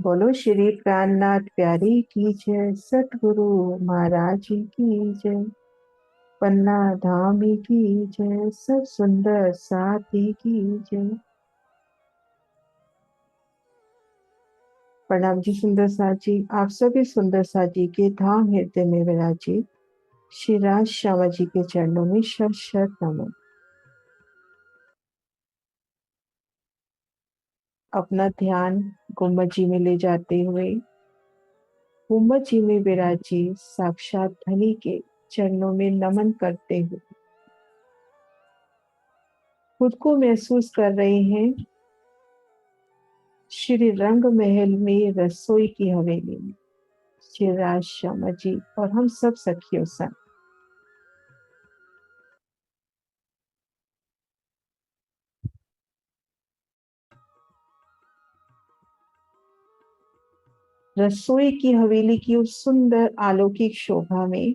बोलो श्री प्राणनाथ प्यारी की जय, सतगुरु महाराज जी की जय, पन्ना धामी की जय, सब सुंदर साथी की जय। प्रणाम जी सुंदर साथ जी। आप सभी सुंदर साथ जी के धाम हृदय में विराजित श्री राज श्यामा जी के चरणों में शत शत नमन। अपना ध्यान गुम्बद जी में ले जाते हुए गुम्बद जी में विराजित साक्षात धनी के चरणों में नमन करते हुए खुद को महसूस कर रहे हैं श्री रंग महल में रसोई की हवेली में श्री राज श्यामा जी और हम सब सखियों संग रसोई की हवेली की उस सुंदर अलौकिक शोभा में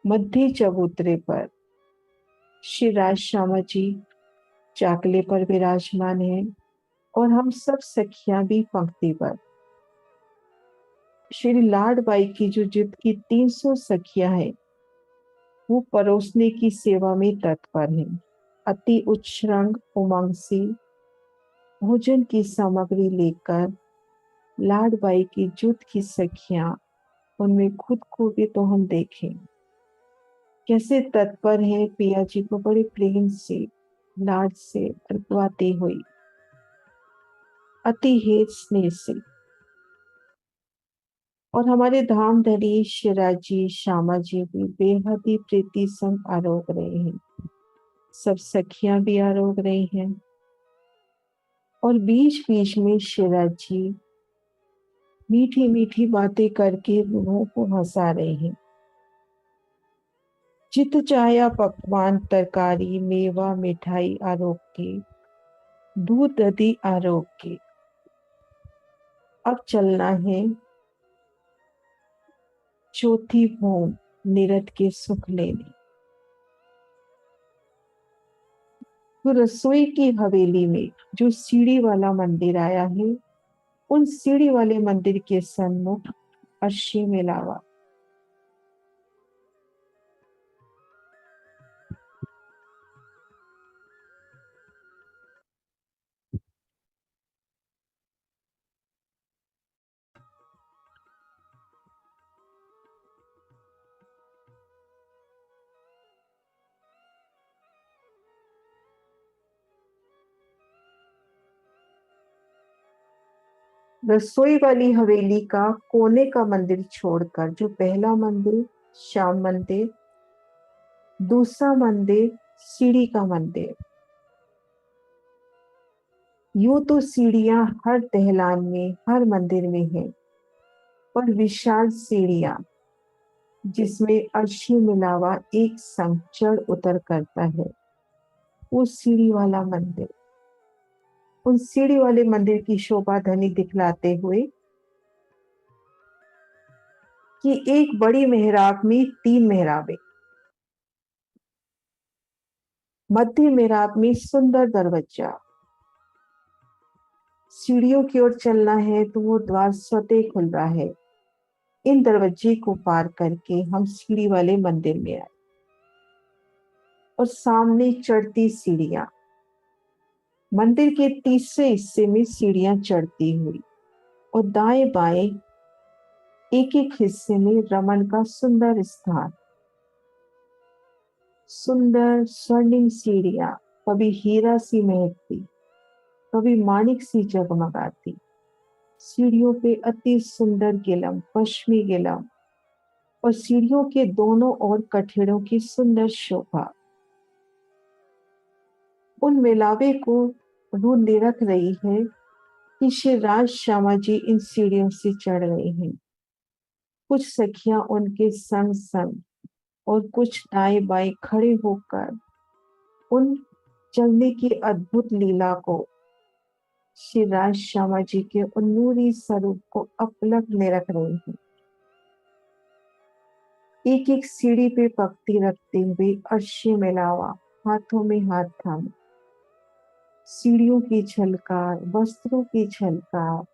मध्य चबूतरे पर श्री राज श्यामा जी चाकले पर विराजमान हैं और हम सब सखियां भी पंक्ति पर। श्री लाड बाई की जो जित की 300 सखियां हैं वो परोसने की सेवा में तत्पर हैं। अति उच्च रंग उमंग से भोजन की सामग्री लेकर लाड बाई की जुट की सखियां, उनमें खुद को भी तो हम देखें कैसे तत्पर है पिया जी को बड़े प्रेम से लाड से अर्पवाती हुई अति हेत स्नेह से। और हमारे धाम धनी शिरा जी श्यामा जी भी बेहद ही प्रीति संग आरोग रहे हैं। सब सखियां भी आरोग रही हैं और बीच बीच में शिरा जी मीठी मीठी बातें करके लोगों को हंसा रहे हैं। चित चाया पकवान तरकारी मेवा मिठाई आरोग के, दूध दधी आरोग के। अब चलना है चौथी भौम निरत के सुख लेने। तो रसोई की हवेली में जो सीढ़ी वाला मंदिर आया है, उन सीढ़ी वाले मंदिर के सन्मुख अर्शी मिलावा। रसोई वाली हवेली का कोने का मंदिर छोड़कर जो पहला मंदिर श्याम मंदिर, दूसरा मंदिर सीढ़ी का मंदिर। यूं तो सीढ़ियां हर दहलान में हर मंदिर में है, पर विशाल सीढ़ियां जिसमें अर्शी मिलावा एक संग चढ़ उतर करता है, वो सीढ़ी वाला मंदिर। उन सीढ़ी वाले मंदिर की शोभा धनी दिखलाते हुए कि एक बड़ी मेहराब में 3 मेहराबें, मध्य मेहराब में सुंदर दरवाजा। सीढ़ियों की ओर चलना है तो वो द्वार स्वतः खुल रहा है। इन दरवाजे को पार करके हम सीढ़ी वाले मंदिर में आए और सामने चढ़ती सीढ़ियां, मंदिर के तीसरे हिस्से में सीढ़ियां चढ़ती हुई और दाएं बाएं एक एक हिस्से में रमन का सुंदर स्थान। सुंदर स्वर्णिम सीढ़ियां कभी हीरा सी महकती, कभी माणिक सी जगमगाती। सीढ़ियों पे अति सुंदर गिलम पश्चिमी गिलम और सीढ़ियों के दोनों ओर कठेड़ों की सुंदर शोभा उन मिलावे को रूह निरख रही है कि श्री राज श्यामा जी इन सीढ़ियों से चढ़ रहे हैं। कुछ सखियां उनके संग संग और कुछ दाएं बाएं खड़े होकर उन चलने की अद्भुत लीला को, श्री राज श्यामा जी के उन नूरी स्वरूप को अपलक निरख रहे हैं। एक एक सीढ़ी पे पगती रखते हुए अर्शी मिलावा हाथों में हाथ थामे, सीढ़ियों की झलकार वस्त्रों की झलकार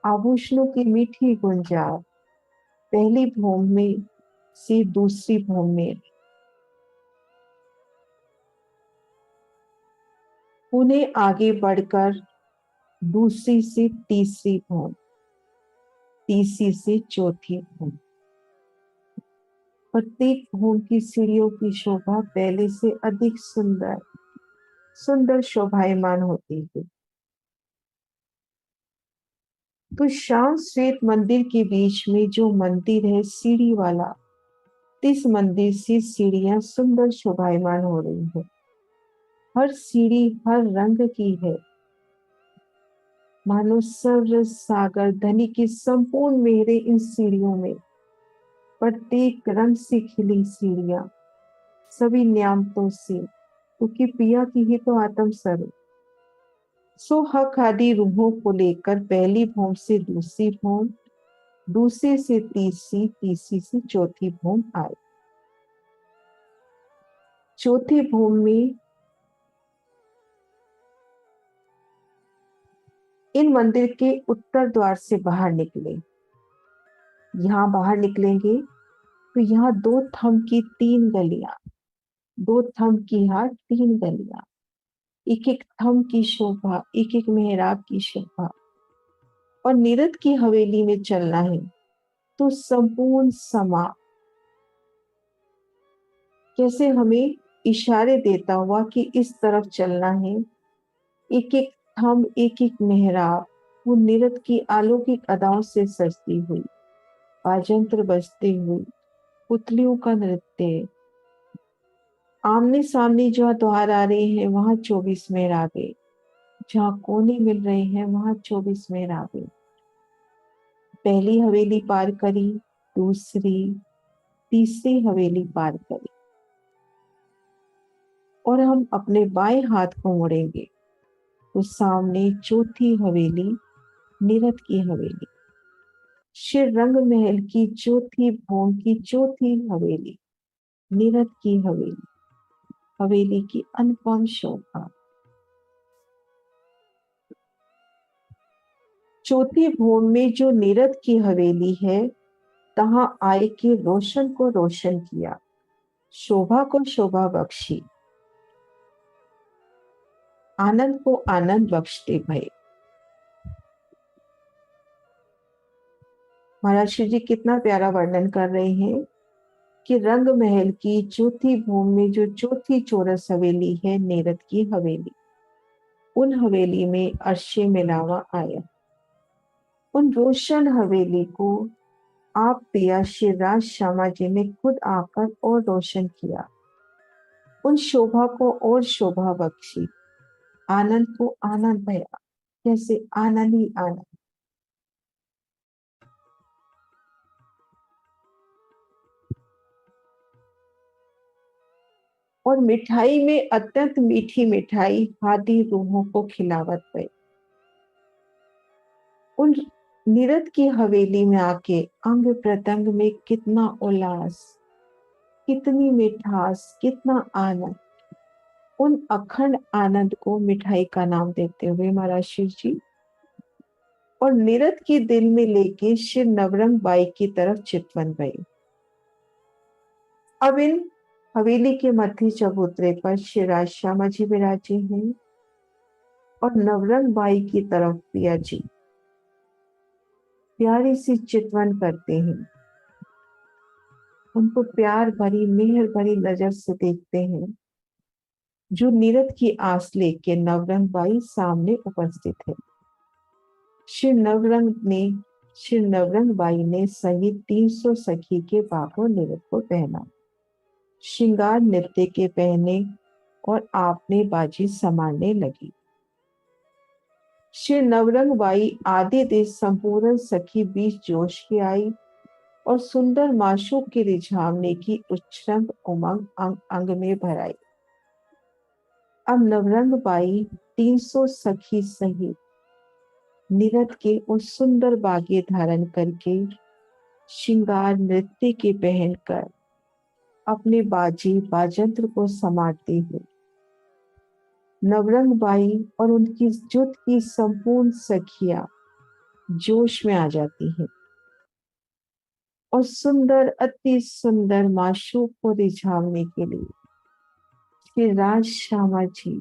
आभूषणों की मीठी गुंजार पहली भूमि में से दूसरी भूमि में, उन्हें आगे बढ़कर दूसरी से तीसरी भूमि, तीसरी से चौथी भूमि। प्रत्येक भूमि की सीढ़ियों की शोभा पहले से अधिक सुंदर सुंदर शोभायमान होती है। तो श्याम श्वेत मंदिर के बीच में जो मंदिर है सीढ़ी वाला, इस मंदिर से सीढ़ियां सुंदर शोभायमान हो रही है। हर सीढ़ी हर रंग की है, मानो सर्व सागर धनी की संपूर्ण मेरे इन सीढ़ियों में। प्रत्येक रंग से खिली सीढ़ियां सभी नियामतों से, क्योंकि पिया की ही तो आत्म स्वरूप। सो हक आदि रूहों को लेकर पहली भूमि से दूसरी भूमि, दूसरे से तीसरी, तीसरी से चौथी भूमि आए। चौथी भूमि में इन मंदिर के उत्तर द्वार से बाहर निकले। यहाँ बाहर निकलेंगे तो यहाँ दो थंब की तीन गलियां, दो थंब की यहाँ तीन गलियां, एक एक थंब की शोभा, एक एक मेहराब की शोभा। और निरत की हवेली में चलना है तो संपूर्ण समा कैसे हमें इशारे देता हुआ कि इस तरफ चलना है। एक एक थंब, एक एक मेहराब, वो निरत की अलौकिक अदाओं से सजती हुई, वाजंत्र बजते हुए, पुतलियों का नृत्य। आमने सामने जहाँ द्वार आ रहे हैं वहां 24 मेहराबे, जहाँ कोने मिल रहे हैं वहां 24 मेहराबे। पहली हवेली पार करी, दूसरी, तीसरी हवेली पार करी, और हम अपने बाएं हाथ को मुड़ेंगे तो सामने चौथी हवेली, निरत की हवेली, श्री रंग महल की चौथी भूमि की चौथी हवेली, निरत की हवेली, हवेली की अनुपम शोभा। चौथी भूमि में जो निरत की हवेली है, तहां आए के रोशन को रोशन किया, शोभा को शोभा बख्शी, आनंद को आनंद बख्शते भय। महाराज श्री जी कितना प्यारा वर्णन कर रहे हैं कि रंग महल की चौथी भूमि में जो चौथी चौरस हवेली है, नेरद की हवेली, उन हवेली में अर्शे मिलावा आया। उन रोशन हवेली को आप पिया श्री राज श्यामा जी ने खुद आकर और रोशन किया, उन शोभा को और शोभा बख्शी, आनंद को आनंद भया। जैसे आनंद ही आनंद। और मिठाई में अत्यंत मीठी मिठाई हादी रूहों को खिलावत गई। उन निरत की हवेली में आके अंग प्रत्यंग में कितना उल्लास, कितनी मिठास, कितना आनंद। उन अखंड आनंद को मिठाई का नाम देते हुए महाराज शिव जी और निरत की दिल में लेके श्री नवरंग बाई की तरफ चितवन गए। अब इन हवेली के मध्य चबूतरे पर श्री राज श्यामा जी विराजे हैं और नवरंग बाई की तरफ पिया जी प्यारी सी चितवन करते हैं, उनको प्यार भरी मेहर भरी नजर से देखते हैं। जो निरत की आस लेके नवरंग बाई सामने उपस्थित है। श्री नवरंग बाई ने सहित 300 सखी के बाबू निरत को पहना, श्रृंगार नृत्य के पहने और आपने बाजी संभालने लगी। श्री नवरंग बाई आधे देश संपूर्ण सखी बीच जोश की आई और सुंदर माशूक के रिझावने की उच्छृंग उमंग अंग अंग में भराई। अब नवरंग बाई 300 सखी सहित निरत के उस सुंदर बागे धारण करके श्रृंगार नृत्य के पहनकर अपने बाजी बाजंत्र को समाटते हुए नवरंग बाई और उनकी जुट की संपूर्ण सखियां जोश में आ जाती है और सुंदर, अति सुंदर माशूक को रिझाने के लिए श्री राज श्यामा जी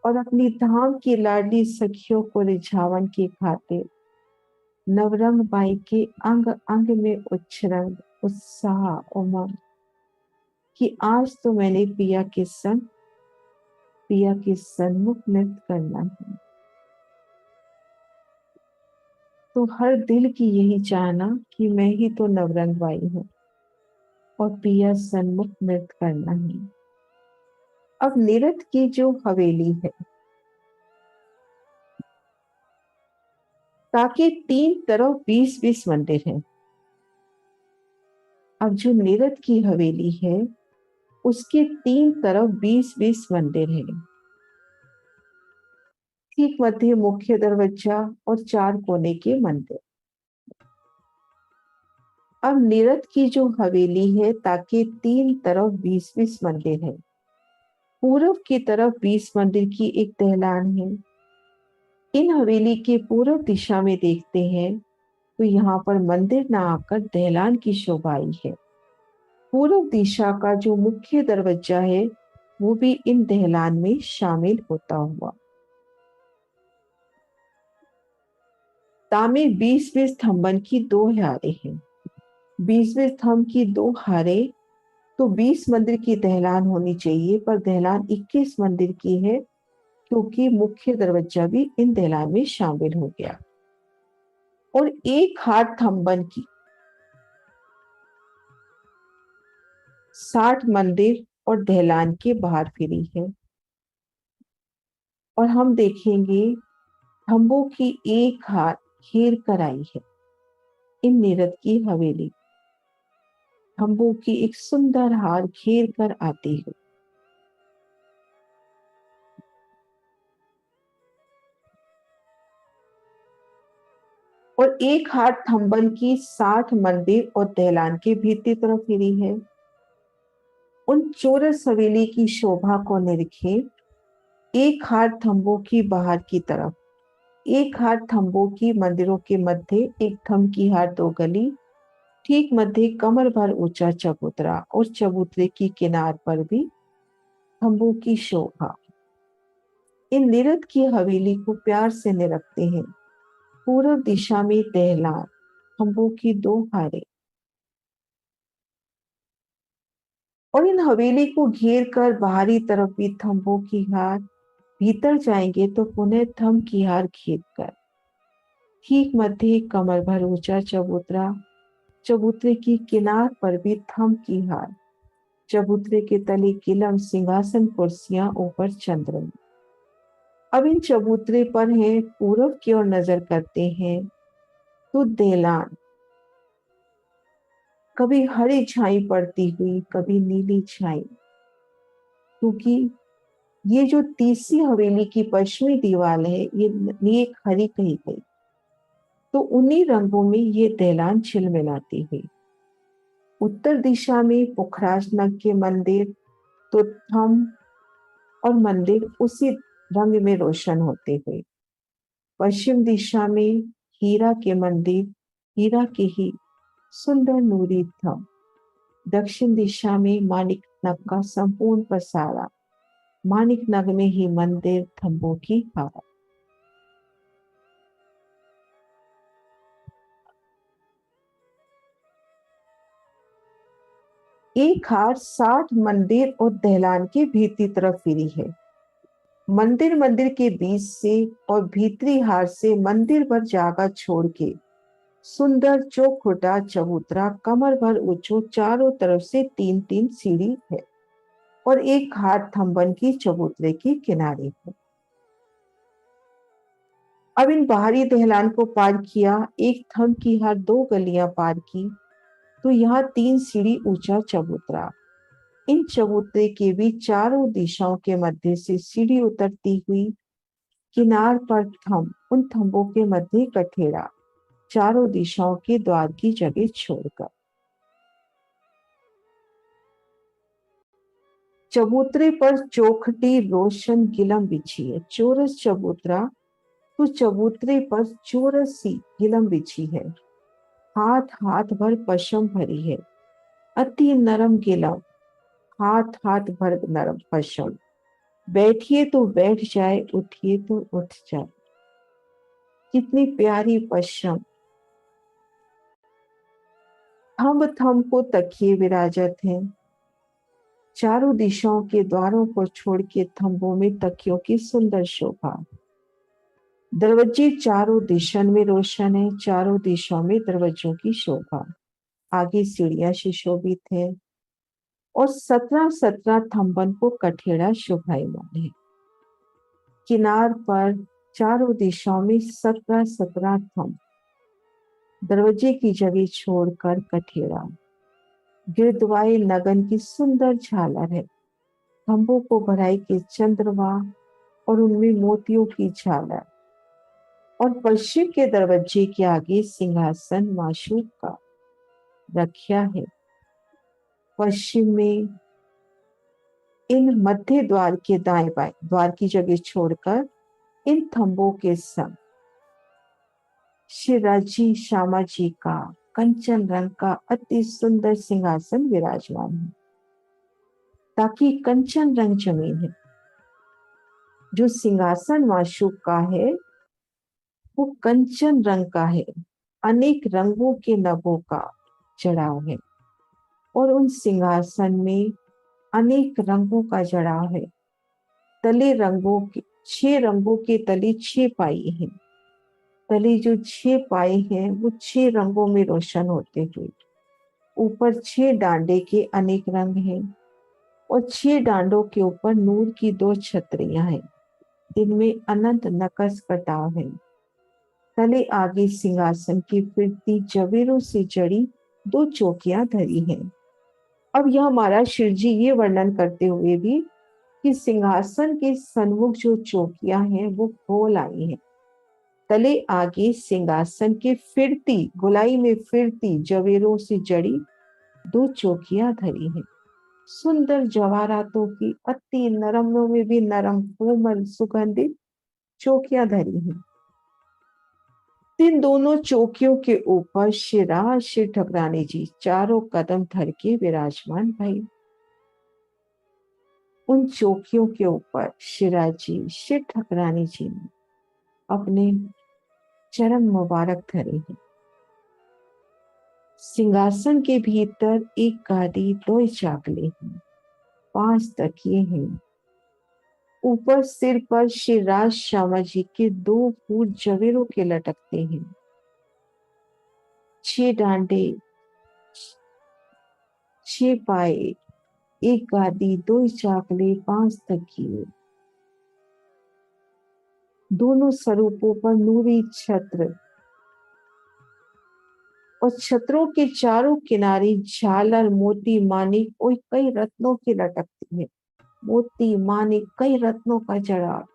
और अपनी धाम की लाडली सखियों को रिझावन की खातिर नवरंग बाई के अंग अंग में उच्छृंग उत्साह, उमंग कि आज तो मैंने पिया के सन्मुख नृत्य करना है। तो हर दिल की यही चाहना कि मैं ही तो नवरंग बाई हूँ और पिया सन्मुख नृत्य करना है। अब निरत की जो हवेली है, ताकि तीन तरफ 20-20 मंदिर हैं। अब जो निरत की हवेली है उसके तीन तरफ 20-20 मंदिर हैं। ठीक मध्य मुख्य दरवाजा और 4 कोने के मंदिर। अब निरत की जो हवेली है ताकि तीन तरफ 20-20 मंदिर है। पूर्व की तरफ 20 मंदिर की एक दहलान है। इन हवेली के पूर्व दिशा में देखते हैं तो यहाँ पर मंदिर न आकर दहलान की शोभा आई है। पूर्व दिशा का जो मुख्य दरवाजा है वो भी इन दहलान में शामिल होता हुआ। तामे 20-20 स्तंभन की 2 हारे हैं। 20वें स्तंभ की 2 हारे तो 20 मंदिर की दहलान होनी चाहिए, पर दहलान 21 मंदिर की है क्योंकि मुख्य दरवाजा भी इन दहलान में शामिल हो गया। और एक हार थंबन की 60 मंदिर और दहलान के बाहर फिरी है। और हम देखेंगे थंबों की एक हार घेर कर आई है इन निरत की हवेली। थंबों की एक सुंदर हार घेर कर आती है। और एक हार थंबन की 60 मंदिर और दहलान के भीतरी तरफ फिरी है। उन चौरस हवेली की शोभा को निरखे। एक हार थंबों की बाहर की तरफ, एक हार थंबों की मंदिरों के मध्य, एक थंब की हार 2 गली, ठीक मध्य कमर भर ऊंचा चबूतरा और चबूतरे की किनार पर भी थंबों की शोभा। इन निरत की हवेली को प्यार से निरखते हैं। पूर्व दिशा में दहलान, थंबों की 2 हारे और इन हवेली को घेर कर बाहरी तरफ भी थंबों की हार। भीतर जाएंगे तो पुनः थंब की हार घेर कर ठीक मध्य कमर भर ऊंचा चबूतरा, चबूतरे की किनार पर भी थंब की हार, चबूतरे के तले किलम, सिंहासन, कुर्सियां, ऊपर चंद्रमा। अब इन चबूतरे पर है पूर्व की ओर नजर करते हैं तो दहलान कभी हरी छाई पड़ती हुई, कभी नीली छाई, क्योंकि ये जो तीसरी हवेली की पश्चिमी दीवार है ये एक हरी कही गई, तो उन्हीं रंगों में ये दहलान छिलमिलाती हुई। उत्तर दिशा में पुखराज नग के मंदिर, तो थम और मंदिर उसी रंग में रोशन होते हुए। पश्चिम दिशा में हीरा के मंदिर, हीरा के ही सुंदर नूरी थम। दक्षिण दिशा में मानिक नग का संपूर्ण पसारा, मानिक नग में ही मंदिर, थंबों की हार। एक हार 60 मंदिर और दहलान के भीतरी तरफ फिरी है। मंदिर मंदिर के बीच से और भीतरी हार से मंदिर भर जागा छोड़ के सुंदर चौखुटा चबूतरा, कमर भर ऊंचो, चारों तरफ से 3-3 सीढ़ी है और एक हार थंबन की चबूतरे के किनारे है। अब इन बाहरी दहलान को पार किया, एक थंब की हार 2 गलियां पार की, तो यहाँ 3 सीढ़ी ऊंचा चबूतरा। इन चबूतरे के भी चारों दिशाओं के मध्य से सीढ़ी उतरती हुई, किनार पर थंब, उन थंबों के मध्य कठेड़ा, चारों दिशाओं के द्वार की जगह छोड़कर। चबूतरे पर चौखटी रोशन गिलम बिछी है। चौरस चबूतरा तो चबूतरे पर चौरसी गिलम बिछी है, हाथ हाथ भर पशम भरी है, अति नरम गिलम, हाथ हाथ भर नरम पशम। बैठिए तो बैठ जाए, उठिए तो उठ जाए। कितनी प्यारी पशम। थम थम को तकिए विराजत हैं, चारों दिशाओं के द्वारों को छोड़ के थंबों में तकियों की सुंदर शोभा। दरवाजे चारों दिशन में रोशन है, चारों दिशाओं में दरवाजों की शोभा। आगे सीढ़ियां सुशोभित है और 17-17 थंबन को कठेड़ा शोभायमान है। किनार पर चारों दिशाओं में 17-17 थंब, दरवाजे की जगह छोड़कर कठेड़ा। गिरद्वाए नगन की सुंदर झालर है, खंभों को बढ़ाई के चंद्रमा और उनमें मोतियों की झालर। और पश्चिम के दरवाजे के आगे सिंहासन माशूक का रखा है। पश्चिम में इन मध्य द्वार के दाएं बाएं द्वार की जगह छोड़कर इन थंबों के संग शिवराजी श्यामा जी का कंचन रंग का अति सुंदर सिंहासन विराजमान है। ताकि कंचन रंग जमीन है, जो सिंहासन माशूक का है वो कंचन रंग का है, अनेक रंगों के नभों का जड़ाव है। और उन सिंहासन में अनेक रंगों का जड़ाव है। तले रंगों के 6 रंगों के तले 6 पाई हैं। तले जो 6 पाए हैं वो 6 रंगों में रोशन होते हुए, ऊपर 6 डांडे के अनेक रंग हैं और 6 डांडों के ऊपर नूर की 2 छतरियां हैं, जिनमें अनंत नकश कटाव है। तले आगे सिंहासन की फिरती जवेरों से जड़ी 2 चौकियां धरी हैं। अब यह महाराज शिव जी ये वर्णन करते हुए भी कि सिंहासन के सन्मुख जो चौकियां हैं वो गोल आई हैं। तले आगे सिंहासन के फिरती गोलाई में फिरती जवेरों से जड़ी 2 चौकियां धरी हैं। सुंदर जवाहरातों की अति नरमों में भी नरम कोमल सुगंधित चौकियां धरी हैं। इन दोनों चौकियों के ऊपर शिरा शिव ठकरानी जी चारों कदम धर के विराजमान भई। उन चौकियों के ऊपर शिराजी शिव ठकरानी जी ने अपने चरण मुबारक धरे हैं। सिंहासन के भीतर एक गादी 2 चाकले हैं, 5 तकिए हैं। ऊपर सिर पर शिवराज श्यामा जी के 2 फूल जवेरों के लटकते हैं। 6 डांडे, 6 पाए, एक गादी, 2 चाकले, 5 तकिए। दोनों स्वरूपों पर नूरी छत्र और छत्रों के चारों किनारे झालर मोती मानिक और कई रत्नों की लटकती है। मोती मानिक कई रत्नों का जड़ाव।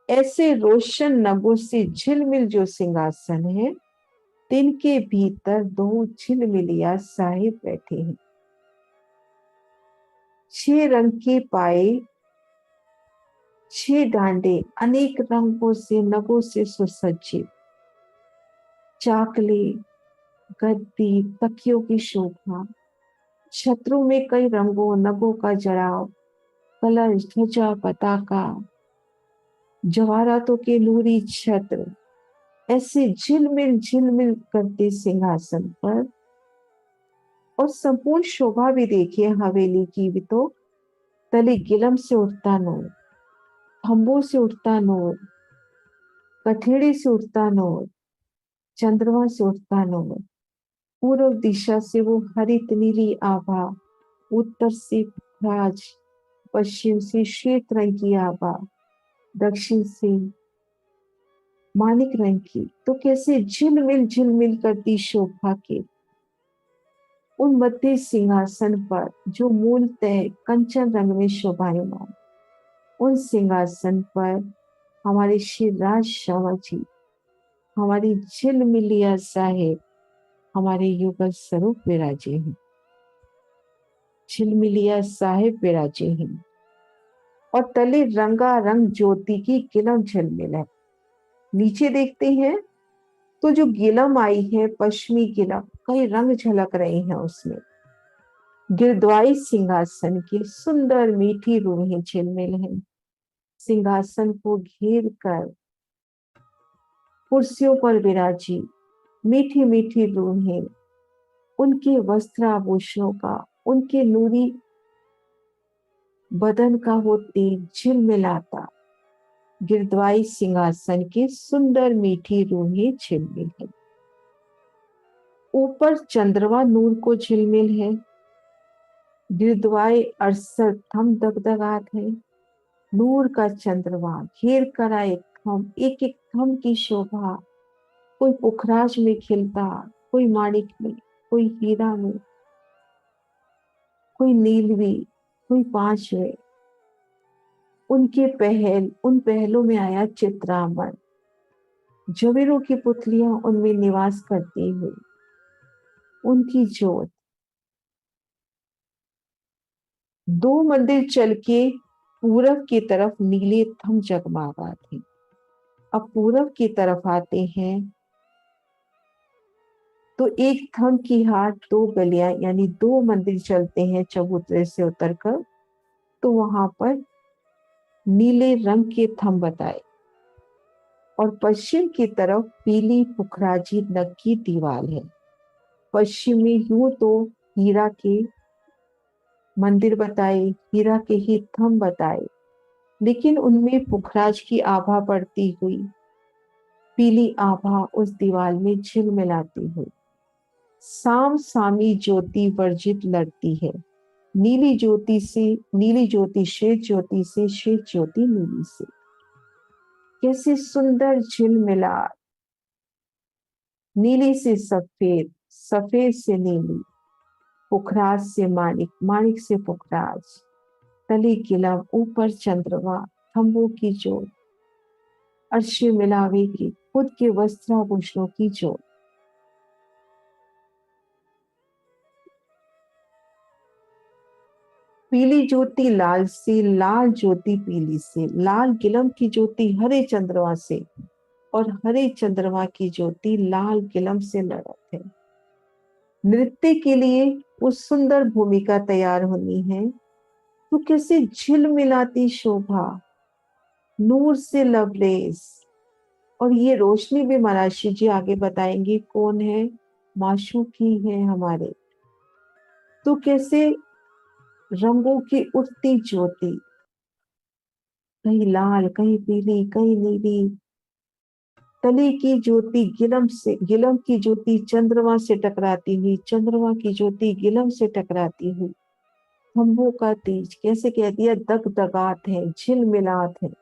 ऐसे रोशन नगों से झिलमिल जो सिंहासन है, तिनके भीतर 2 झिलमिलिया साहिब बैठे हैं। 6 रंग के पाए, 6 डांडे अनेक रंगों से नगों से सुसज्जित, चाकले, गद्दी, तकियों की शोभा, छत्रों में कई रंगों नगों का जड़ाव, कलश, ध्वजा, पताका, जवाहरातों के नूरी छत्र, ऐसे झिलमिल करते सिंहासन पर। और संपूर्ण शोभा भी देखिए हवेली की भी तो। तले गिलम से उठता नूर, खंभों से उठता नूर, कठेड़े से उठता नूर, चंद्रमा से उठता नूर। पूर्व दिशा से वो हरित नीली आभा, उत्तर से राज, पश्चिम से श्वेत रंग की आभा, दक्षिण से मानिक रंग की। तो कैसे झिलमिल करती शोभा के उन मध्य सिंहासन पर जो मूलतः कंचन रंग में शोभायमान, उन सिंहासन पर हमारे शिवराज श्यामा जी, हमारी झिलमिलिया साहेब, हमारे युगल स्वरूप विराजे हैं। झिलमिलिया साहेब विराजे हैं और तले रंगा रंग ज्योति की किलम झिलमिल है। नीचे देखते हैं तो जो गिलम आई है, पश्चिमी गिलम, कई रंग झलक रहे हैं उसमें। गिरद्वाई सिंहासन की सुंदर मीठी रूहें झिलमिल हैं। सिंहासन को घेर कर कुर्सियों पर विराजी मीठी मीठी रूहें, उनके वस्त्राभूषणों का, उनके नूरी बदन का वो तेज झिलमिलाता। गिरद्वाई सिंहासन की सुंदर मीठी रूहें झिलमिल है। ऊपर चंद्रमा नूर को झिलमिल है। गिरद्वाई अरसद थम दगदगात है। नूर का चंद्रमा घेर कर आए थम, एक एक थम की शोभा। कोई पुखराज में खिलता, कोई माणिक में, कोई हीरा में, कोई नीलवी, कोई पांच में। उन पहलों में आया चित्रामण। जवेरों की पुतलियां उनमें निवास करती हुई, उनकी जोत। दो मंदिर चल के पूरब की तरफ नीले थम जगमगा थे। अब पूरब की तरफ आते हैं तो एक थम की हाट, दो गलियां, यानी दो मंदिर चलते हैं चबूतरे से उतरकर, तो वहां पर नीले रंग के थम बताए। और पश्चिम की तरफ पीली पुखराजी नग की दीवार है। पश्चिम में यूं तो हीरा के मंदिर बताए, हीरा के ही थम बताए, लेकिन उनमें पुखराज की आभा पड़ती हुई, पीली आभा उस दीवार में झिलमिलाती हुई। साम सामी ज्योति वर्जित लड़ती है। नीली ज्योति श्वेत ज्योति से, श्वेत ज्योति नीली से। कैसे सुंदर झिलमिला, नीली से सफेद, सफेद से नीली, पुखराज से माणिक, माणिक से पुखराज। तले गिलम, ऊपर चंद्रमा, खंभों की जोत, अर्श मिलावे की, खुद के वस्त्राभूषणों की जोत। पीली ज्योति लाल से, लाल ज्योति पीली से, लाल गिलम की ज्योति हरे चंद्रमा से, और हरे चंद्रमा की ज्योति लाल गिलम से लड़त है। नृत्य के लिए उस सुंदर भूमिका तैयार होनी है तो कैसे झिलमिलाती शोभा, नूर से लबरेज। और ये रोशनी भी महाराज जी आगे बताएंगे कौन है, माशूकी है हमारे। तो कैसे रंगों की उठती ज्योति, कहीं लाल, कहीं पीली, कहीं नीली। तले की ज्योति गिलम की ज्योति चंद्रमा से टकराती हुई, चंद्रमा की ज्योति गिलम से टकराती हुई। खंभों का तेज, कैसे कह दिया, दगदगात है, झिलमिलात है।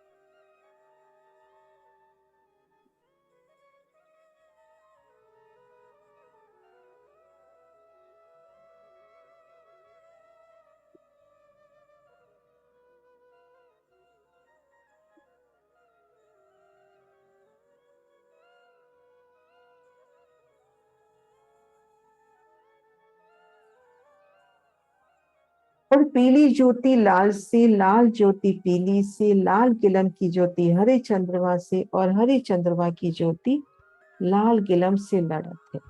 और पीली ज्योति लाल से, लाल ज्योति पीली से, लाल गिलम की ज्योति हरे चंद्रमा से, और हरे चंद्रमा की ज्योति लाल गिलम से लड़त है।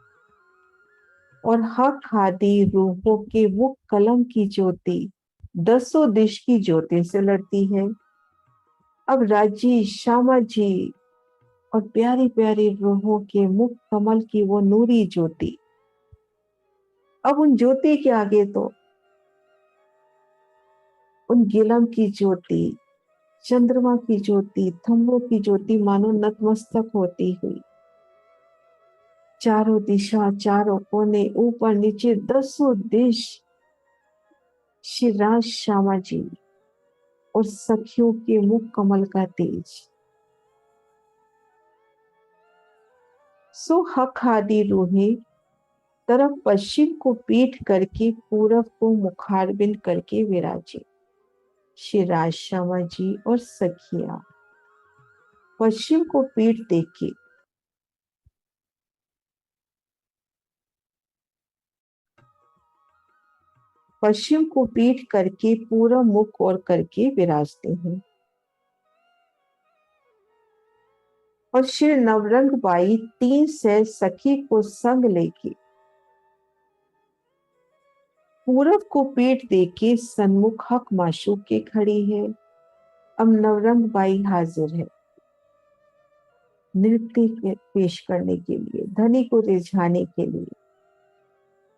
और हक हादी रूहों के मुख कलम की ज्योति दसों दिश की ज्योति से लड़ती है। अब राजी, श्यामा जी और प्यारी प्यारी रूहों के मुख कमल की वो नूरी ज्योति, अब उन ज्योति के आगे तो उन गिलम की ज्योति, चंद्रमा की ज्योति, थम्बों की ज्योति मानो नतमस्तक होती हुई, चारों दिशा, चारों कोने, ऊपर नीचे, दसों दिश श्री राज श्यामा जी और सखियों के मुख कमल का तेज। सो हक हादी रूहे तरफ पश्चिम को पीठ करके, पूरब को मुखारबिन करके विराजे। श्री राज श्यामा जी और सखिया पश्चिम को पीठ देके, पश्चिम को पीठ करके पूरा मुख और करके विराजते हैं। और श्री नवरंग बाई 300 सखी को संग लेके पूरब को पीठ देके सन्मुख हक माशूक के खड़ी है। अब नवरंग बाई हाजिर है नृत्य पेश करने के लिए, धनी को रिझाने के लिए।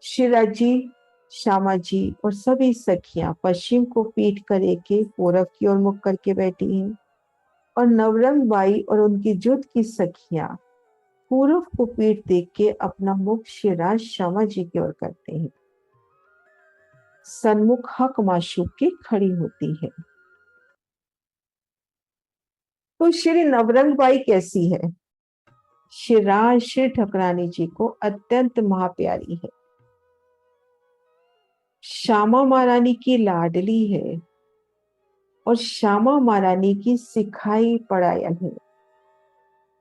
शिवराज जी, श्यामा जी और सभी सखियां पश्चिम को पीठ करे के पूरब की ओर मुख करके बैठी हैं और नवरंग बाई और उनकी जुट की सखियां पूरब को पीठ देख के अपना मुख शिवराज श्यामा जी की ओर करते हैं। सन्मुख हक माशूक की खड़ी होती है। तो श्री नवरंग बाई कैसी है? शिवराज श्री ठकुरानी जी को अत्यंत महाप्यारी है, श्यामा महारानी की लाडली है और श्यामा महारानी की सिखाई पढ़ाया है।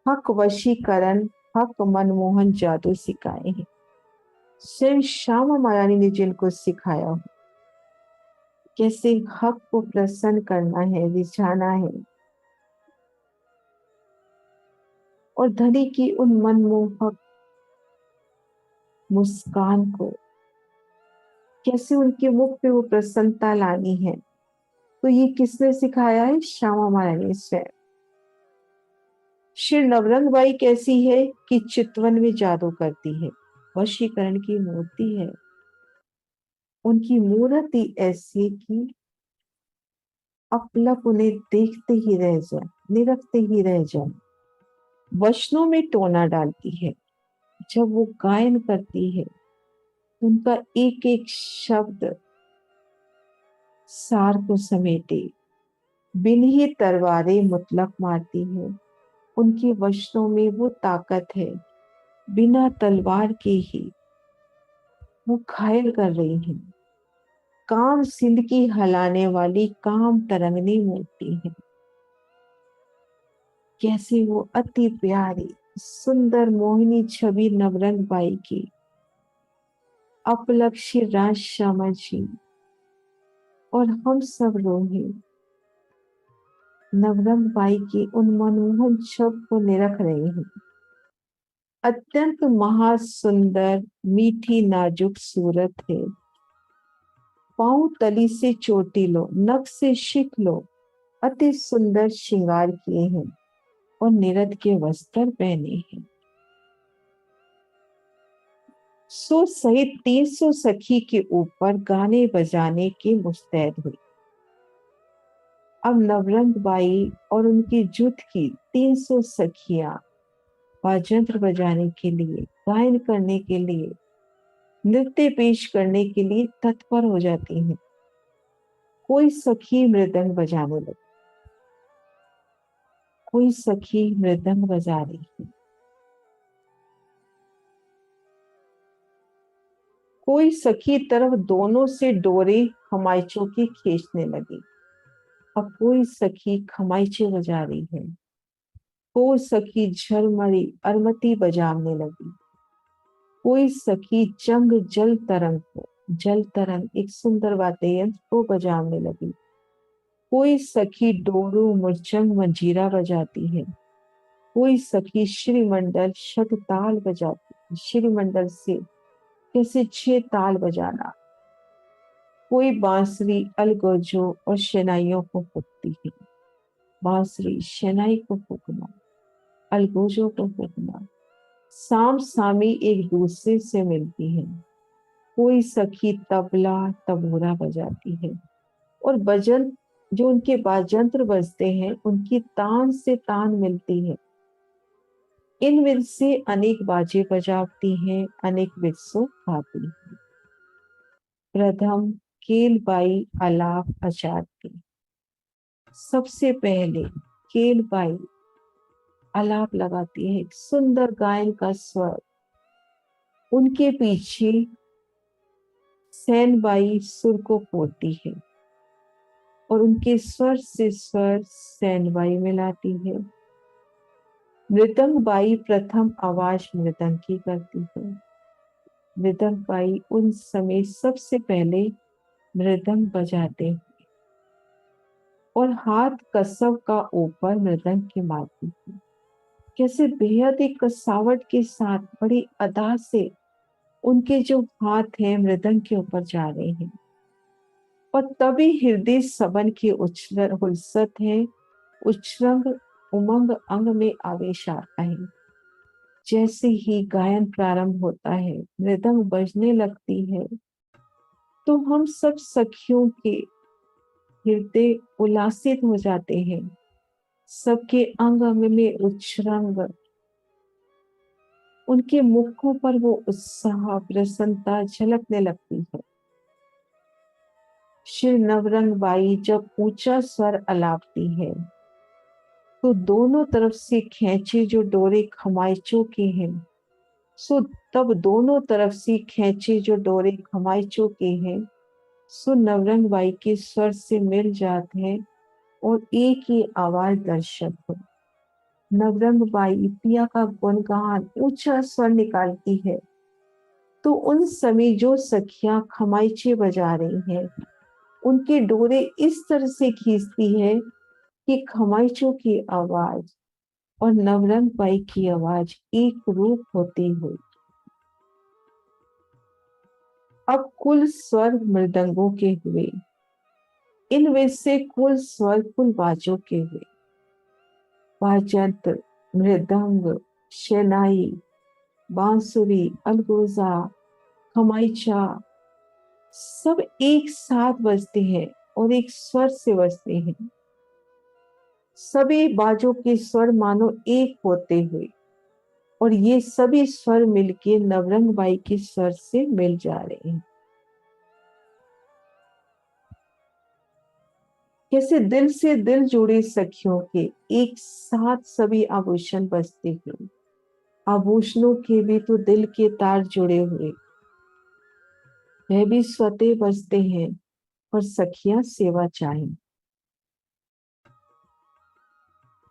हक वशीकरण, हक मनमोहन जादू सिखाए हैं। सिर्फ श्यामा महारानी ने जिनको सिखाया हो कैसे हक को प्रसन्न करना है, रिझाना है और धनी की उन मनमोहक मुस्कान को कैसे उनके मुख पे वो प्रसन्नता लानी है, तो ये किसने सिखाया है? श्यामा महारानी स्वयं। श्री नवरंग बाई कैसी है कि चितवन में जादू करती है, वशीकरण की मूर्ति है। उनकी मूर्ति ऐसी कि अपलक उन्हें देखते ही रह जाए, निरखते ही रह जाए। वचनों में टोना डालती है, जब वो गायन करती है उनका एक एक शब्द सार को समेटे। बिन ही तलवारें मुतलक मारती है। उनके वचनों में वो ताकत है, बिना तलवार के ही वो घायल कर रही है। काम सिंध की हलाने वाली काम तरंगनी मूर्ति है। कैसे वो अति प्यारी सुंदर मोहिनी छवि नवरंग बाई की अपलक राज श्यामा जी और हम सब रोहे नवरंग बाई की उन मनमोहन छवि को निरख रहे हैं। अत्यंत महासुंदर मीठी नाजुक सूरत है। पांव तली से चोटी लो, नख से शिख लो, अति सुंदर श्रृंगार किए हैं और निरद के वस्त्र पहने हैं। सो सहित 300 सखी के ऊपर गाने बजाने के मुस्तैद हुई। अब नवरंग बाई और उनकी जुट की 300 सखियां वाजंत्र बजाने के लिए, गायन करने के लिए, नृत्य पेश करने के लिए तत्पर हो जाती हैं। कोई सखी मृदंग बजाने लगी, कोई सखी मृदंग बजा रही है, कोई सखी तरफ दोनों से डोरे खमाइचों की खींचने लगी। अब कोई सखी खमाइचे बजा रही है, कोई सखी झरमरी अरमती बजाने लगी, कोई सखी जंग जल तरंग एक सुंदर वाद्य यंत्र को बजाने लगी। कोई सखी डोरू मुरचंग मंजीरा बजाती है, कोई सखी श्रीमंडल शतताल बजाती है। श्रीमंडल से कैसे 6 ताल बजाना। कोई बांसुरी अलगोजो और शनाइयों को फूकती है। बांसुरी शनाई को फूकना, अलगोजो को फूकना, साम सामी एक दूसरे से मिलती है। कोई सखी तबला तबूरा बजाती है और भजन जो उनके बाजंत्र बजते हैं उनकी तान से तान मिलती है। इन विध से अनेक बाजे बजाती हैं, अनेक वित्सो गाती हैं। प्रथम केलबाई आलाप आचार थी। सबसे पहले केलबाई आलाप लगाती है, एक सुंदर गायन का स्वर। उनके पीछे सैनबाई सुर को पोती है और उनके स्वर से स्वर सैनबाई मिलाती है। मृदंग बाई प्रथम आवाज मृदंग की करती है। मृदंग बाई उन समय सबसे पहले मृदंग बजाते हैं और हाथ कसव का ऊपर मृदंग की मारती है। कैसे बेहद एक कसावट के साथ बड़ी अदा से उनके जो हाथ हैं मृदंग के ऊपर जा रहे हैं, और तभी हृदय सबन की उछल हुलसत है, उछरंग उमंग अंग में आवेश आता है। जैसे ही गायन प्रारंभ होता है, मृदंग बजने लगती है, तो हम सब सखियों के हृदय उल्लासित हो जाते हैं। सबके अंग अंग में उच्छृंग, उनके मुखों पर वो उत्साह प्रसन्नता झलकने लगती है। श्री नवरंग बाई जब ऊंचा स्वर अलापती है, तो दोनों तरफ से खींचे जो डोरे खमाइचों के हैं, सो तब दोनों तरफ से खींचे जो डोरे खमाइचों के हैं, सो नवरंग बाई के स्वर से मिल जाते हैं और एक ही आवाज दर्शक हो। नवरंग बाई पिया का गुणगान ऊंचा स्वर निकालती है, तो उन समय जो सखियां खमाइचे बजा रही हैं, उनके डोरे इस तरह से खींचती है कि खमाइचों की आवाज और नवरंग बाई की आवाज एक रूप होती हुई अब कुल स्वर मृदंगों के हुए, इनमें से कुल स्वर कुल बाजों के हुए। वाजंत्र, मृदंग, शहनाई, बांसुरी, अलगोजा, खमाइचा सब एक साथ बजते हैं और एक स्वर से बजते हैं। सभी बाजों के स्वर मानो एक होते हुए, और ये सभी स्वर मिलके नवरंग बाई के स्वर से मिल जा रहे हैं। कैसे दिल से दिल जुड़े सखियों के एक साथ सभी आभूषण बजते हुए, आभूषणों के भी तो दिल के तार जुड़े हुए, वह भी स्वतः बजते हैं और सखियां सेवा चाहें।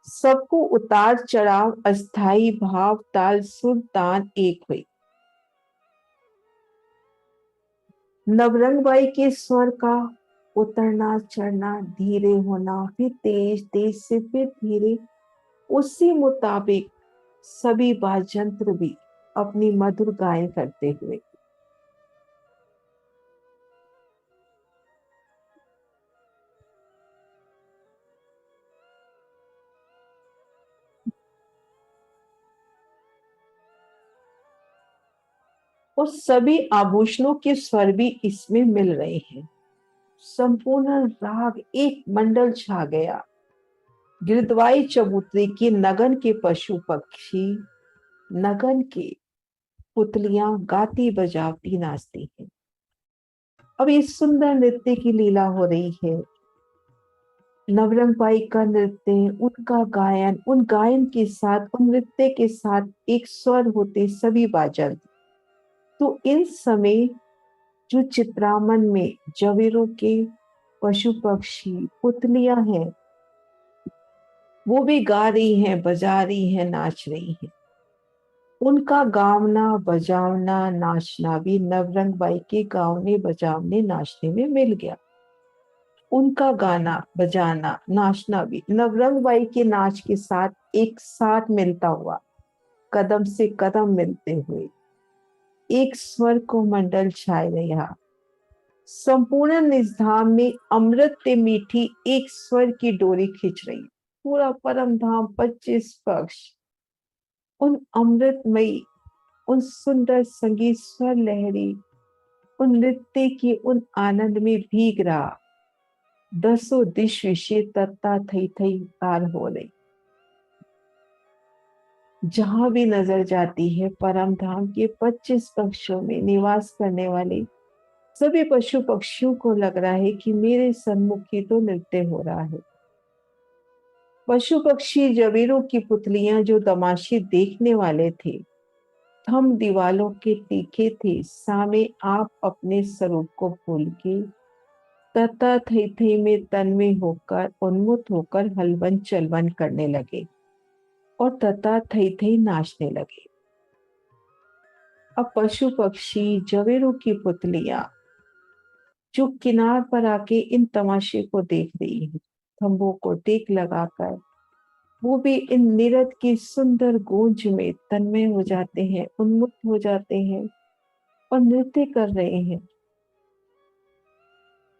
सबको उतार चढ़ाव अस्थाई भाव ताल सुर तान एक हुई। नवरंग बाई के स्वर का उतरना चढ़ना, धीरे होना, फिर तेज, तेज से फिर धीरे, उसी मुताबिक सभी वाद्ययंत्र भी अपनी मधुर गायन करते हुए और सभी आभूषणों के स्वर भी इसमें मिल रहे हैं। संपूर्ण राग एक मंडल छा गया। गिरदवाई चबूतरे के नगन के पशु पक्षी, नगन के पुतलियां गाती बजाती नाचती हैं। अब इस सुंदर नृत्य की लीला हो रही है। नवरंग बाई का नृत्य, उनका गायन, उन गायन के साथ, उन नृत्य के साथ एक स्वर होते सभी बाजन। तो इन समय जो चित्रामन में जवेरों के पशु पक्षी पुतलियां हैं, वो भी गा रही हैं, बजा रही हैं, नाच रही हैं। उनका गावना बजावना नाचना भी नवरंग बाई के गावने बजावने नाचने में मिल गया। उनका गाना बजाना नाचना भी नवरंग बाई के नाच के साथ एक साथ मिलता हुआ, कदम से कदम मिलते हुए एक स्वर को मंडल छाए रहा। संपूर्ण निधाम में अमृत ते मीठी एक स्वर की डोरी खींच रही। पूरा परम धाम 25 पक्ष उन अमृतमयी, उन सुंदर संगीत स्वर लहरी, उन नृत्य की उन आनंद में भीग रहा। दसों दिश विषय तत्ता थई थई पार हो रही। जहां भी नजर जाती है, परम धाम के 25 पक्षों में निवास करने वाले सभी पशु पक्षियों को लग रहा है कि मेरे सन्मुख ही तो नृत्य हो रहा है। पशु पक्षी जवेरों की पुतलियां जो तमाशे देखने वाले थे, थम दीवालों के तीखे थे, सामे आप अपने स्वरूप को भूल के तथा थई थई में तन्मय होकर उन्मुख होकर हलवन चलवन करने लगे और तथा थई थई नाचने लगे। अब पशु पक्षी जवेरों की पुतलियां जो किनार पर आके इन तमाशे को देख रही है, खंभों को टेक लगाकर वो भी इन निरत की सुंदर गूंज में तन्मय हो जाते हैं, उन्मुक्त हो जाते हैं और नृत्य कर रहे हैं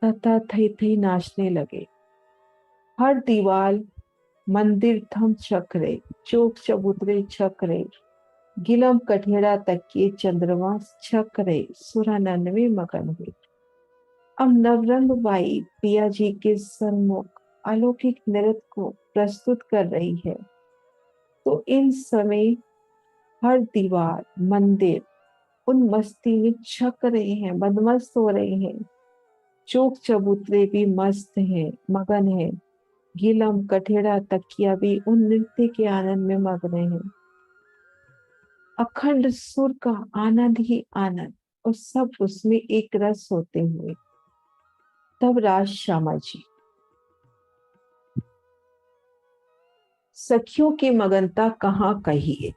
तथा थई थई नाचने लगे। हर दीवार मंदिर थम चक्रे, चौक चबूतरे छकरे, गिलम कठेड़ा तकिए चंद्रमा छकरे, सुरानंद में मगन हुए। अब नवरंग बाई पिया जी के सन्मुख अलौकिक नृत्य को प्रस्तुत कर रही है। तो इन समय हर दीवार मंदिर उन मस्ती में छक रहे हैं, मदमस्त हो रहे हैं। चौक चबूतरे भी मस्त हैं, मगन हैं। गीलम कठेड़ा तकिया भी उन नृत्य के आनंद में मग्न हैं। अखंड सुर का आनंद ही आनंद और सब उसमें एक रस होते हुए। तब राज श्यामा जी सखियों की मगनता कहाँ कहिए।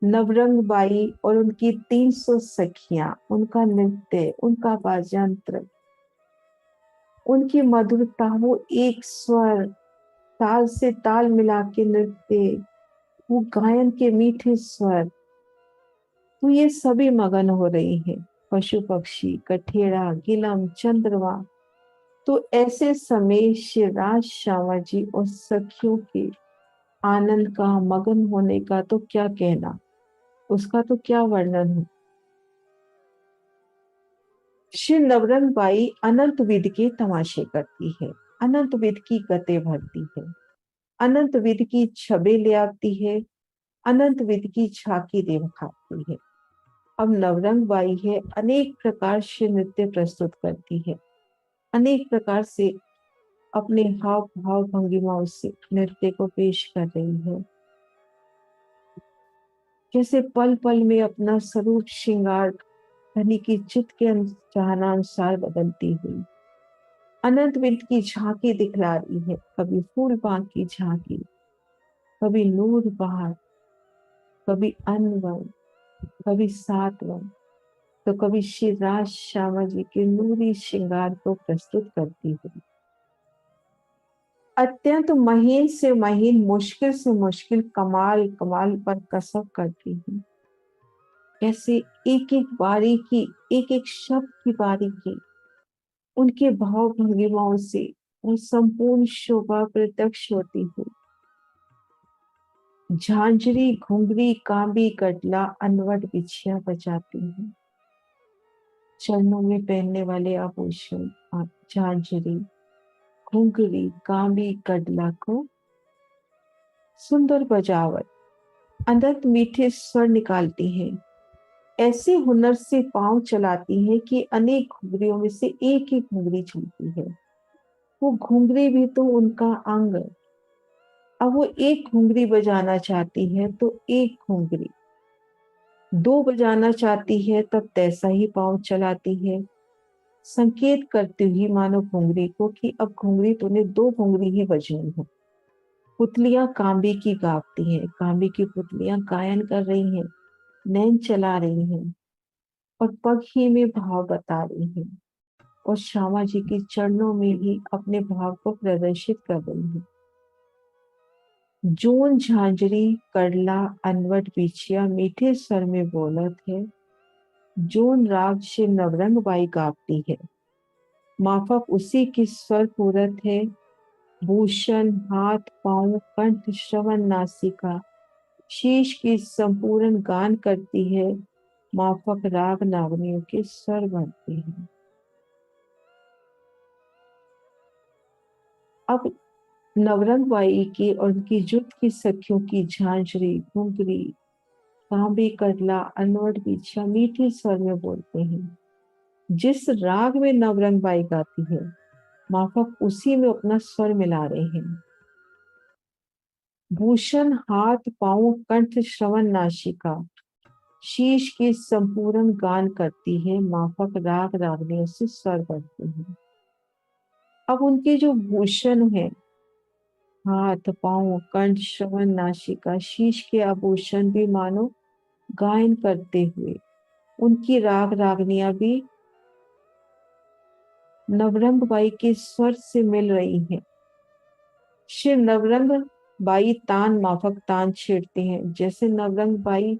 नवरंग बाई और उनकी 300 सखियां, उनका नृत्य, उनका वाजंत्र, उनकी मधुरता, वो एक स्वर ताल से ताल मिला के नृत्य, वो गायन के मीठे स्वर, तो ये सभी मगन हो रही हैं। पशु पक्षी, कठेड़ा, गिलम, चंद्रमा। तो ऐसे समय श्री राज श्यामा जी और सखियों के आनंद का, मगन होने का तो क्या कहना, उसका तो क्या वर्णन हो। श्री नवरंग बाई अनंत विध के तमाशे करती है, अनंत विध की गते भरती है, अनंत विध की छबे ले आती है, अनंत विध की झांकी दिखाती है। अब नवरंग बाई है, अनेक प्रकार से नृत्य प्रस्तुत करती है, अनेक प्रकार से अपने हाव भाव भंगिमाओं से नृत्य को पेश कर रही है। जैसे पल पल में अपना स्वरूप श्रृंगार धनी की चित्त के चाहनानुसार बदलती हुई अनंत विद की झांकी दिखला रही है। कभी फूल बाग की झांकी, कभी नूर बहार, कभी अनवन, कभी सातवन, तो कभी श्री राज श्यामा जी के नूरी श्रृंगार को प्रस्तुत करती हुई अत्यंत महीन से महीन, मुश्किल से मुश्किल, कमाल कमाल पर कसक करती है। ऐसे एक एक बारीकी, एक एक शब्द की बारीकी, उनके भाव भंगिमाओं से वो संपूर्ण शोभा प्रत्यक्ष होती है। झांझरी, घुंघरी, कांबी, कटला, अनवट बिछिया बजाती है। चरणों में पहनने वाले आभूषण, झांझरी, घुंघरी, कांबी, कटला को सुंदर बजावट, अनंत मीठे स्वर निकालती हैं। ऐसे हुनर से पांव चलाती हैं कि अनेक घुंघरियों में से एक ही घुंघरी चलती है। वो घुंघरी भी तो उनका अंग। अब वो एक घुंघरी बजाना चाहती है तो एक घुंघरी, दो बजाना चाहती है तब तैसा ही पांव चलाती है, संकेत करती हुई मानो घुंघरी को कि अब घुंघरी तूने दो घुंघरी ही बजनी है। पुतलियां कांबी की गाती हैं, कांबी की पुतलियां गायन कर रही हैं, नैन चला रही हैं और पग ही में भाव बता रही हैं और श्यामा जी के चरणों में ही अपने भाव को प्रदर्शित कर रही हैं। जून झांझरी करला अनवट बिछिया मीठे स्वर में बोलत है। जून राग से नवरंग बाई गाती है, माफक उसी की स्वर पूरत है। भूषण, हाथ पांव, कंठ, श्रवण, नासिका, शीश की संपूर्ण गान करती है। माफक राग नागनियों के स्वर भरती है। अब नवरंग बाई की और उनकी जुट की सखियों की झांझरी, घुंघरी, कांबी, कटला, अनवट बिछिया मीठे स्वर में बोलते हैं। जिस राग में नवरंग बाई गाती है, माफक उसी में अपना स्वर मिला रहे हैं। भूषण, हाथ पांव, कंठ, श्रवण, नासिका, शीश की संपूर्ण गान करती है। माफक राग रागनियों से स्वर भरती है। अब उनके जो भूषण है, हाथ पांव, कंठ, श्रवण, नासिका, शीश के आभूषण भी मानो गायन करते हुए, उनकी राग रागनियां भी नवरंग बाई के स्वर से मिल रही हैं। श्री नवरंग बाई तान माफक तान छेड़ते हैं, जैसे नवरंग बाई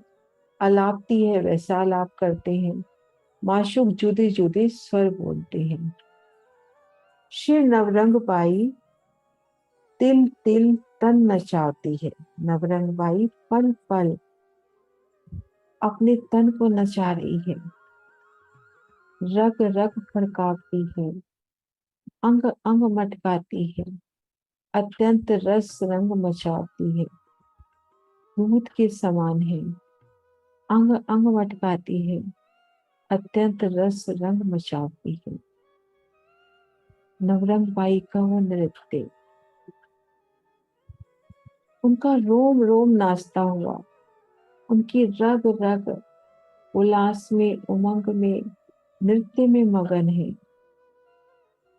अलापती है वैसा आलाप करते हैं। माशूक जुदे जुदे स्वर बोलते हैं। श्री नवरंग बाई तिल तिल तन नचाती है। नवरंग बाई पल पल अपने तन को नचा रही है, रग रग फड़काती है, अंग अंग मटकाती है, अत्यंत रस रंग मचाती है। दूध के समान है, अंग अंग मटकाती है, अत्यंत रस रंग मचाती है। नवरंग बाई का वह नृत्य, उनका रोम रोम नाचता हुआ, उनकी रग रग उल्लास में, उमंग में, नृत्य में मगन है।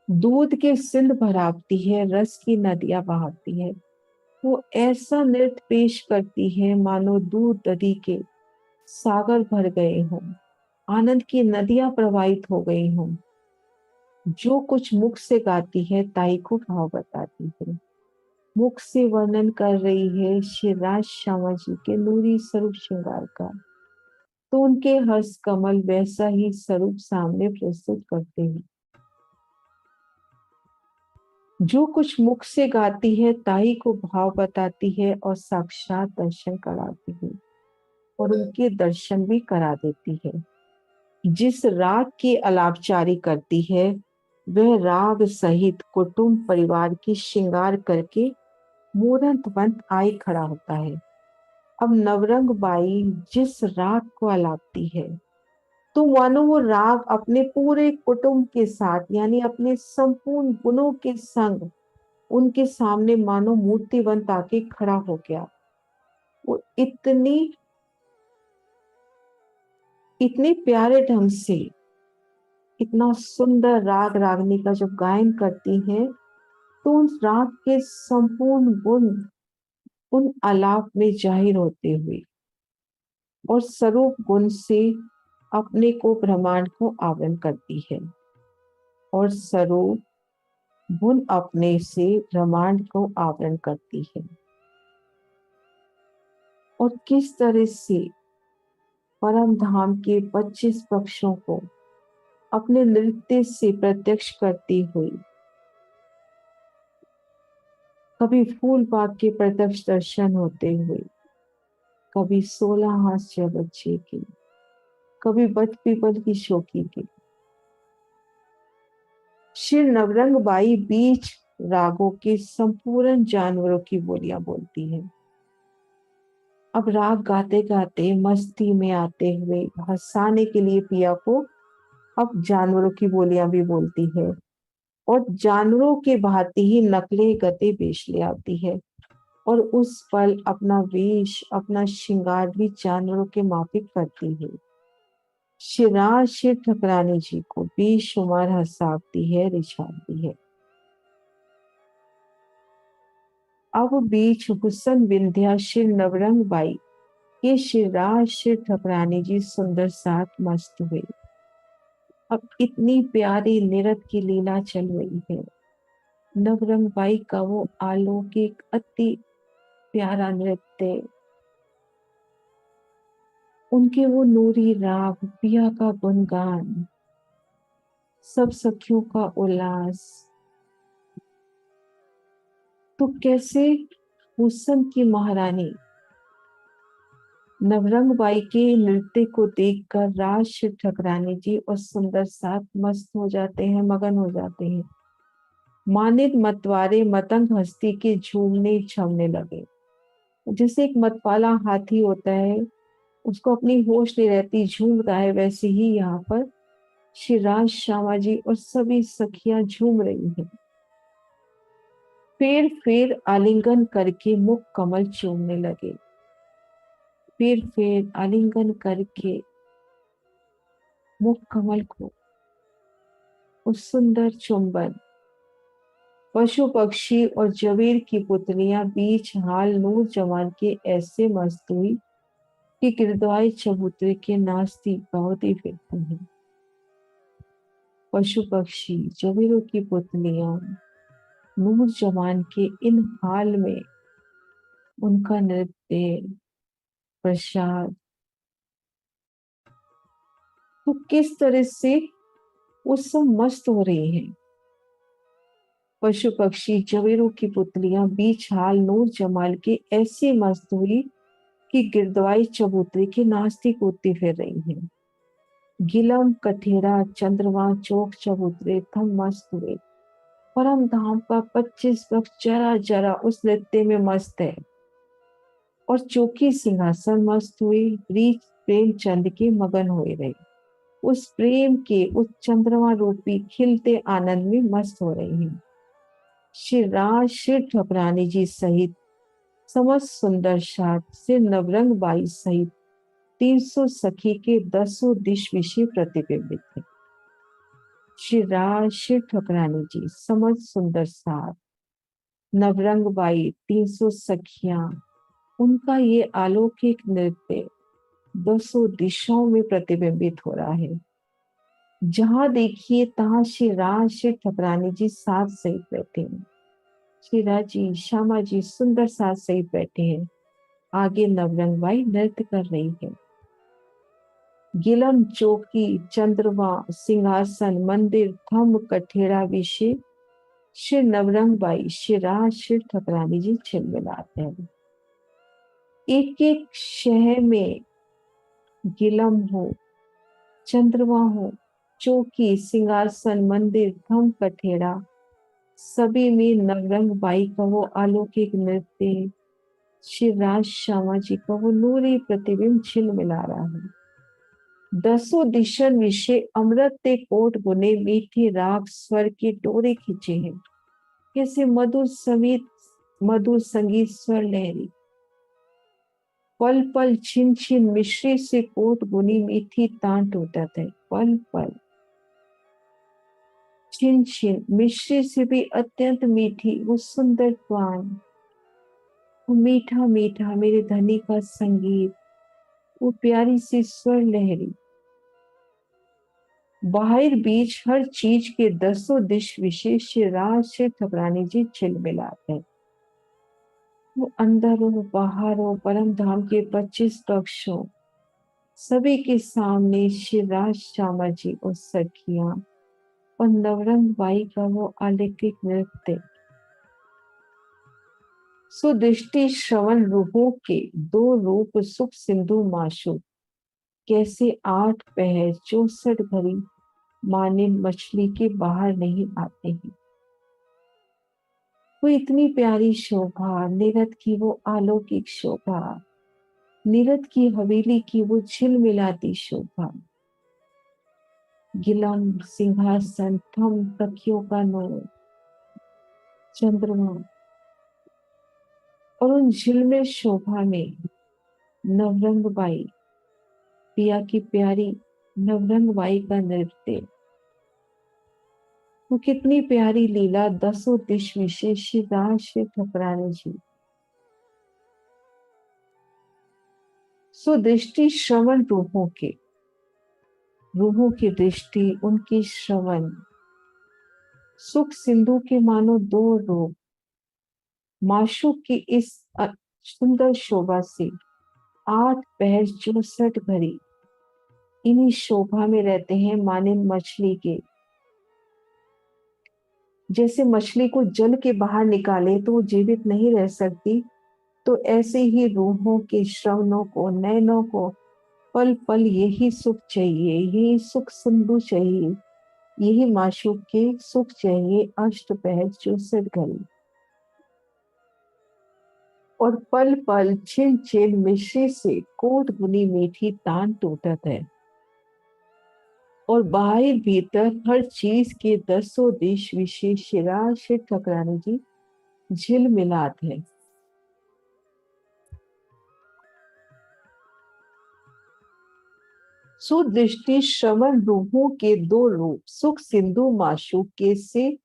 दूध के सिंध भरावती है, रस की नदियां बहाती है। वो ऐसा नृत्य पेश करती है मानो दूध दधी के सागर भर गए हों, आनंद की नदियां प्रवाहित हो गई हों। जो कुछ मुख से गाती है ताई को भाव बताती है। मुख से वर्णन कर रही है श्री राज श्यामा जी के नूरी स्वरूप श्रृंगार का, तो उनके हर्ष कमल वैसा ही स्वरूप सामने प्रस्तुत करते हैं। जो कुछ मुख से गाती है ताई को भाव बताती है और साक्षात दर्शन कराती है और उनके दर्शन भी करा देती है। जिस राग की अलापचारी करती है वह राग सहित कुटुंब परिवार की श्रृंगार करके मूरतवंत आई खड़ा होता है। अब नवरंग बाई जिस राग को अलापती है तो मानो वो राग अपने पूरे कुटुंब के साथ यानी अपने संपूर्ण गुणों के संग उनके सामने मानो मूर्तिवंत आके खड़ा हो गया। वो इतने प्यारे ढंग से इतना सुंदर राग रागनी का जब गायन करती है तो उन राग के संपूर्ण गुण उन आलाप में जाहिर होते हुए और स्वरूप गुण से अपने को ब्रह्मांड को आवरण करती है और स्वरूप गुण अपने से ब्रह्मांड को आवरण करती है। और किस तरह से परम धाम के 25 पक्षों को अपने नृत्य से प्रत्यक्ष करती हुई, कभी फूल बाग के प्रत्यक्ष दर्शन होते हुए, कभी 16 हास्य बच्चे की, कभी बच पीपल की शोकी की। श्री नवरंग बाई बीच रागों के संपूर्ण जानवरों की बोलियां बोलती है। अब राग गाते गाते मस्ती में आते हुए हंसाने के लिए पिया को अब जानवरों की बोलियां भी बोलती है और जानवरों के भांति ही नकले गते पेश ले आती है और उस पल अपना वेश अपना श्रृंगार भी जानवरों के माफिक करती है। शिराज शिव ठकरानी जी को बेशुमार हंसाती है, रिझाती है। अब बीच हुसन विंध्या श्री नवरंग बाई के शिराज शिव ठकरानी जी सुंदर साथ मस्त हुए। अब इतनी प्यारी निरत की लीला चल रही है। नवरंग बाई का वो अलौकिक अति प्यारा नृत्य, उनके वो नूरी राग, पिया का गुणगान, सब सखियों का उल्लास, तो कैसे हुस्न की महारानी नवरंग बाई के नृत्य को देखकर राज शिव ठकरानी जी और सुंदर साथ मस्त हो जाते हैं, मगन हो जाते हैं। मानित मतवारे मतंग हस्ती के झूमने छमने लगे। जैसे एक मतवाला हाथी होता है, उसको अपनी होश नहीं रहती, झूमता है, वैसे ही यहाँ पर श्री राज श्यामा जी और सभी सखियां झूम रही हैं। फिर आलिंगन करके मुख कमल चूमने लगे। फिर आलिंगन करके मुख कमल को उस सुंदर चुंबन। पशु पक्षी और जवीर की पुतलियां बीच हाल नूर जवान के ऐसे मस्त हुई कि गिरदवाई चबूतरे के नाचती गावती फिरती हैं। पशु पक्षी जवीरों की पुतलियां नूर जवान के इन हाल में उनका नृत्य, प्रसाद, तो किस तरह से वो सब मस्त हो रही हैं। पशु पक्षी, जवेरों की पुतलियां बीच हाल नूर जमाल के ऐसी मस्त हुई कि गिरदवाई चबूतरे के नाचती कूदती फिर रही हैं। गिलम, कठेरा, चंद्रमा, चौक चबूतरे थम मस्त हुए। परम धाम का 25 वक्त जरा जरा उस नृत्य में मस्त है। और चौकी सिंहासन मस्त हुए, ब्रीच प्रेमचंद के मगन हुए रहे। उस प्रेम के उस चंद्रमा रूपी खिलते आनंद में मस्त हो रही हैं। श्री राज श्री ठकुरानी जी सहित समस्त सुंदर साथ से नवरंग बाई सहित 300 सखी के 10 दिश विषय प्रतिबिंबित थे। श्री राज श्री ठकुरानी जी समस्त सुंदर साथ नवरंग बाई 300 सखियां, उनका ये अलौकिक नृत्य 200 दिशाओं में प्रतिबिंबित हो रहा है। जहां देखिए तहां श्री राज श्री ठकुरानी जी साथ सहित बैठे हैं। श्री राज जी, श्यामा जी सुंदर साथ सहित बैठे हैं। आगे नवरंग बाई नृत्य कर रही है। गिलम, चौकी, चंद्रमा, सिंहासन, मंदिर, थम्ब, कठेरा विषय श्री नवरंग बाई, श्री राज श्री ठकुरानी जी छिलमिलाते हैं। एक एक शहर में गिलम हो, चंद्रमा हो, चौकी, सिंहासन, मंदिर, थम्ब, कठेरा, सभी में नवरंग बाई का वो अलौकिक नृत्य, श्री राज श्यामा जी का वो नूरी प्रतिबिंब झिलमिला रहा है। 10 दिशन विषय अमृत ते कोट गुने मीठी राग स्वर के डोरे खींचे हैं। कैसे मधुर संगीत स्वर लहरी, पल पल छिन छिन मिश्री से कोट गुनी मीठी तान टूटत है। पल पल छिन छिन मिश्री से भी अत्यंत मीठी वो सुंदर तान, वो मीठा मीठा मेरे धनी का संगीत, वो प्यारी सी स्वर लहरी, बाहर बीच हर चीज के 10 दिश विशेष राज से ठकुरानी जी झिलमिलाते हैं। वो अंदर हो बाहर हो परम धाम के 25 कक्ष हो, सभी के सामने श्री राज श्यामा जी और सखियां और नवरंग बाई का वो अलौकिक नृत्य। सुदृष्टि श्रवण रूपों के 2 रूप सुख सिंधु माशु, कैसे 8 पहर 64 घड़ी माने मछली के बाहर नहीं आते हैं। वो इतनी प्यारी शोभा, निरत की वो अलौकिक शोभा, निरत की हवेली की वो झिलमिलाती शोभा। गिलम, सिंहासन, थम, तकियों का नूर, चंद्रमा और उन झिलमिल शोभा में नवरंग बाई, पिया की प्यारी नवरंग बाई का नृत्य। वो कितनी प्यारी लीला 10 दिश विशेष राज श्री ठकुरानी जी। सुदृष्टि श्रवण रूहों की दृष्टि, उनकी श्रवण, सुख सिंधु के मानो 2 रूप, माशूक की इस सुंदर शोभा से 8 पहर 64 घड़ी इन्हीं शोभा में रहते हैं मानिन मछली के। जैसे मछली को जल के बाहर निकाले तो वो जीवित नहीं रह सकती, तो ऐसे ही रूहों के श्रवणों को, नयनों को पल पल यही सुख चाहिए, यही सुख सिंधु चाहिए, यही माशूक के सुख चाहिए। अष्टपहर 64 घड़ी और पल पल छिन छिन मिश्री से कोट गुनी मीठी तान टूटत है। और बाहर भीतर हर चीज के 10 दिश विशेष राज श्री ठकुरानी जी झिलमिलात है। सुदृष्टि श्रवण रूहों के 2 रूप सुख सिंधु माशूक के से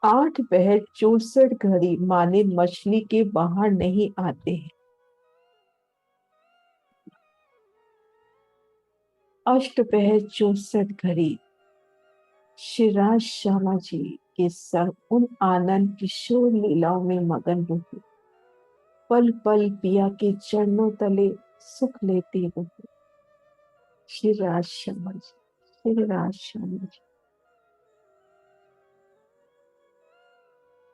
8 पहर 64 घड़ी माने मछली के बाहर नहीं आते हैं। अष्टपहर 64 घड़ी श्री राज श्यामा जी के संग उन आनंद किशोर लीलाओं में मगन रहे। पल पल पिया के चरणों तले सुख लेती रही। श्री राज श्याम जी, श्री राज श्याम जी।